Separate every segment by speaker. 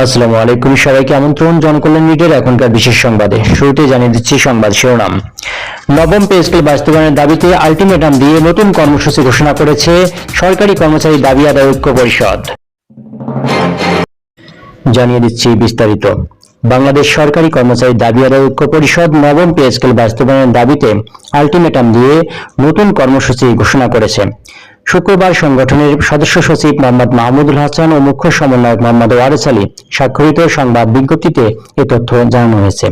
Speaker 1: আসসালামু আলাইকুম, সবাইকে আমন্ত্রণ জনকল্যাণ নিউজের এখনকার বিশেষ সংবাদে। শুরুতে জানিয়ে দিচ্ছি সংবাদ শিরোনাম। নবম পে স্কেল বাস্তবায়নের দাবিতে আলটিমেটাম দিয়ে নতুন কর্মসূচি ঘোষণা করেছে সরকারি কর্মচারী দাবি আদায় ঐক্য পরিষদ। জানিয়ে দিচ্ছি বিস্তারিত। বাংলাদেশ সরকারি কর্মচারী দাবি আদায় ঐক্য পরিষদ নবম পে স্কেল বাস্তবায়নের দাবিতে আলটিমেটাম দিয়ে নতুন কর্মসূচি ঘোষণা করেছে। শুক্রবার সংগঠনের সদস্য সচিব মোহাম্মদ মাহমুদুল হাসান ও মুখ্য সমন্বয়ক মোহাম্মদ ওয়ারেস আলী স্বাক্ষরিত সংবাদ বিজ্ঞপ্তিতে এ তথ্য জানানো হয়েছে।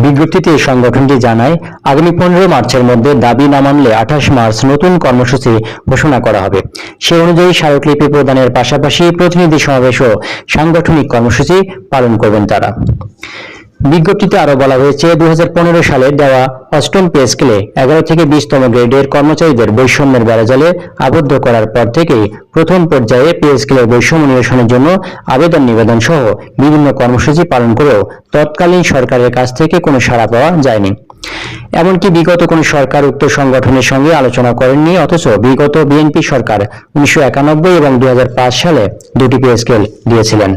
Speaker 1: বিজ্ঞপ্তিতে সংগঠনটি জানায়, আগামী 15 মার্চের মধ্যে দাবি না মানলে 28 মার্চ নতুন কর্মসূচি ঘোষণা করা হবে। সে অনুযায়ী স্মারকলিপি প্রদানের পাশাপাশি প্রতিনিধি সমাবেশ ও সাংগঠনিক কর্মসূচি পালন করবেন তারা। বিজ্ঞপ্তিতে আরো বলা হয়েছে, 2015 সালে দেওয়া অষ্টম পে স্কেলে 11 থেকে 20তম গ্রেডের কর্মচারীদের বৈষম্যের বেড়াজালে আবদ্ধ করার পর থেকেই প্রথম পর্যায়ে পে স্কেলের বৈষম্য নিরসনের জন্য আবেদন নিবেদন সহ বিভিন্ন কর্মসূচি পালন করেও তৎকালীন সরকারের কাছ থেকে কোনো সাড়া পাওয়া যায়নি। এমনকি বিগত কোন সরকার উক্ত সংগঠনের সঙ্গে আলোচনা করেননি, অথচ বিগত বিএনপি সরকার 1991 এবং 2005 সালে দুটি পে স্কেল দিয়েছিলেন।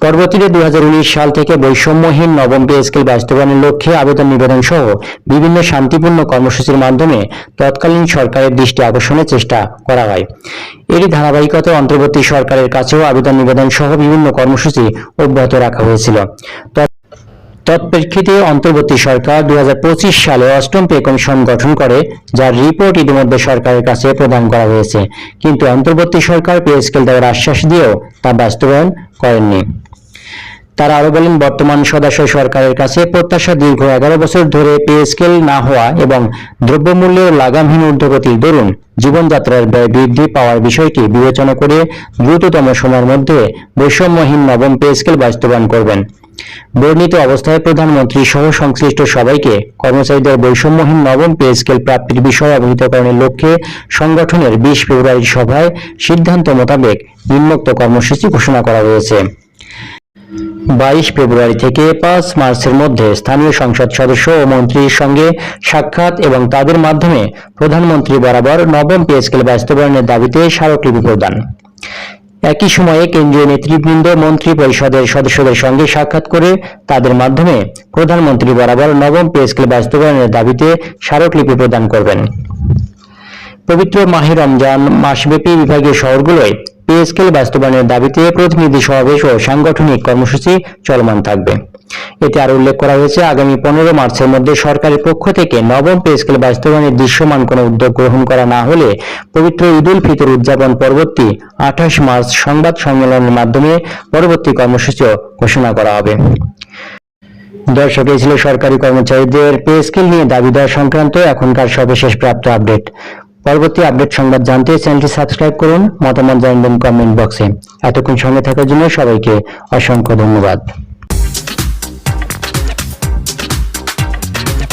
Speaker 1: পরবর্তীতে 2019 সাল থেকে বৈষম্যহীন নবম পে স্কেল বাস্তবায়নের লক্ষ্যে আবেদন নিবেদন সহ বিভিন্ন শান্তিপূর্ণ কর্মসূচির মাধ্যমে তৎকালীন সরকারের দৃষ্টি আকর্ষণের চেষ্টা করা হয়। এরই ধারাবাহিকতায় অন্তর্বর্তী সরকারের কাছেও আবেদন নিবেদন সহ বিভিন্ন কর্মসূচি অব্যাহত রাখা হয়েছিল। তৎপ্রেক্ষিতে অন্তর্বর্তী সরকার 2025 সালে অষ্টম পে কমিশন গঠন করে, যার রিপোর্ট ইতিমধ্যে সরকারের কাছে প্রদান করা হয়েছে। কিন্তু অন্তর্বর্তী সরকার পে স্কেল দেওয়ার আশ্বাস দিয়েও তা বাস্তবায়ন করেননি। তারা আরো বলেন, বর্তমান সদস্য সরকারের কাছে প্রত্যাশা দীর্ঘ 11 বছর ধরে পে স্কেল না হওয়া এবং দ্রব্যমূল্যের লাগামহীন ঊর্ধ্বগতির দরুন জীবনযাত্রার ব্যয় বৃদ্ধি পাওয়ার বিষয়টি বিবেচনা করে দ্রুততম সময়ের মধ্যে বৈষম্যহীন নবম পে স্কেল বাস্তবায়ন করবেন। বর্ণিত অবস্থায় প্রধানমন্ত্রী সহ সংশ্লিষ্ট সবাইকে কর্মচারীদের বৈষম্যহীন নবম পে স্কেল প্রাপ্তির বিষয়ে অবহিতকরণের লক্ষ্যে সংগঠনের 20 ফেব্রুয়ারি সভায় সিদ্ধান্ত মোতাবেক নিম্নোক্ত কর্মসূচি ঘোষণা করা হয়েছে। 22 ফেব্রুয়ারি থেকে 5 মার্চের মধ্যে স্থানীয় সংসদ সদস্য ও মন্ত্রীর সঙ্গে সাক্ষাৎ এবং তাদের মাধ্যমে প্রধানমন্ত্রী বরাবর নবম পে স্কেল বাস্তবায়নের দাবিতে স্মারকলিপি প্রদান। একই সময়ে কেন্দ্রীয় নেতৃবৃন্দ মন্ত্রী পরিষদের সদস্যদের সঙ্গে সাক্ষাৎ করে তাদের মাধ্যমে প্রধানমন্ত্রী বরাবর নবম পে স্কেল বাস্তবায়নের দাবিতে স্মারকলিপি প্রদান করবেন। পবিত্র মাহে রমজান মাসব্যাপী বিভাগীয় শহরগুলোয় পে স্কেল বাস্তবায়নের দাবিতে প্রতিনিধি সমাবেশ ও সাংগঠনিক কর্মসূচি চলমান থাকবে। এতে আরো উল্লেখ করা হয়েছে, আগামী 15 মার্চের মধ্যে সরকারের পক্ষ থেকে নবম পে স্কেল বাস্তবায়নের দৃশ্যমান কোনো উদ্যোগ গ্রহণ করা না হলে পবিত্র ঈদ উল ফিতর উদযাপন পরবর্তী 28 মার্চ সংবাদ সম্মেলনের মাধ্যমে পরবর্তী কর্মসূচিও ঘোষণা করা হবে। দর্শক, এই ছিল সরকারি কর্মচারীদের পে স্কেল নিয়ে দাবি দেওয়া সংক্রান্ত এখনকার সর্বশেষ প্রাপ্ত আপডেট। পরবর্তী আপডেট সংবাদ জানতে চ্যানেলটি সাবস্ক্রাইব করুন, মতামত জানাবেন কমেন্ট বক্সে। এতক্ষণ সঙ্গে থাকার জন্য সবাইকে অসংখ্য ধন্যবাদ।